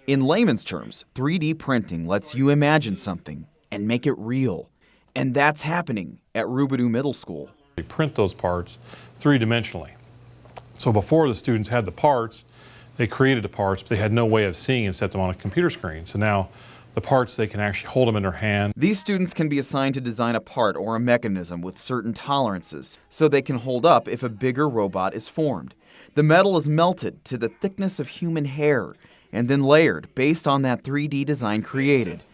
In layman's terms, 3D printing lets you imagine something and make it real. And that's happening at Rubidoux Middle School. We print those parts three-dimensionally. So before the students had the parts, they created the parts, but they had no way of seeing them except them on a computer screen. So now the parts, they can actually hold them in their hand. These students can be assigned to design a part or a mechanism with certain tolerances so they can hold up if a bigger robot is formed. The metal is melted to the thickness of human hair and then layered based on that 3D design created.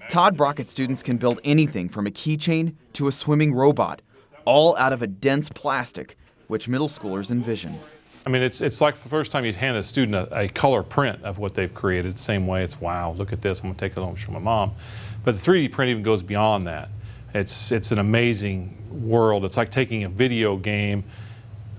Todd Brockett students can build anything from a keychain to a swimming robot, all out of a dense plastic, which middle schoolers envision. I mean, it's like the first time you hand a student a color print of what they've created. Same way, it's wow, look at this, I'm gonna take it home and show my mom. But the 3D print even goes beyond that. It's an amazing world. It's like taking a video game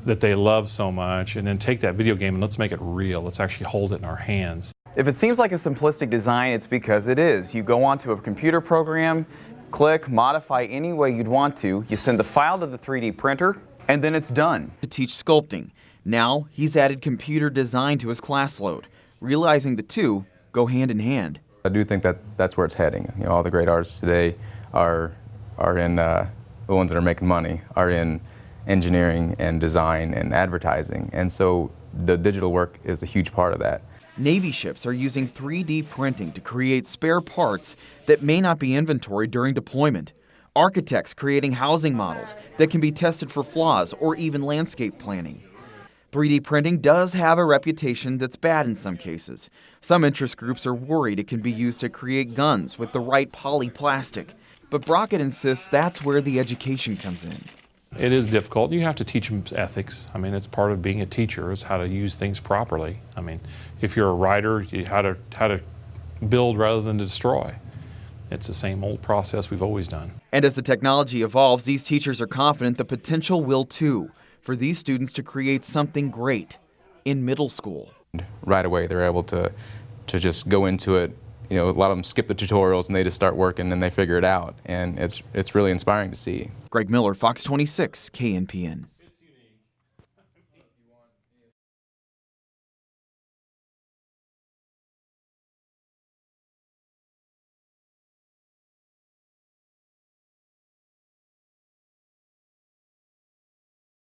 that they love so much and then take that video game and let's make it real. Let's actually hold it in our hands. If it seems like a simplistic design, it's because it is. You go onto a computer program, click, modify any way you'd want to, you send the file to the 3D printer, and then it's done. To teach sculpting. Now, he's added computer design to his class load, realizing the two go hand in hand. I do think that that's where it's heading. You know, all the great artists today are in, the ones that are making money, are in engineering and design and advertising. And so the digital work is a huge part of that. Navy ships are using 3D printing to create spare parts that may not be inventoried during deployment. Architects creating housing models that can be tested for flaws or even landscape planning. 3D printing does have a reputation that's bad in some cases. Some interest groups are worried it can be used to create guns with the right polyplastic. But Brockett insists that's where the education comes in. It is difficult. You have to teach them ethics. I mean, it's part of being a teacher is how to use things properly. I mean, if you're a writer, how to build rather than to destroy. It's the same old process we've always done. And as the technology evolves, these teachers are confident the potential will too, for these students to create something great in middle school. Right away, they're able to just go into it. You know, a lot of them skip the tutorials and they just start working and they figure it out. And it's really inspiring to see. Greg Miller, Fox 26, KNPN.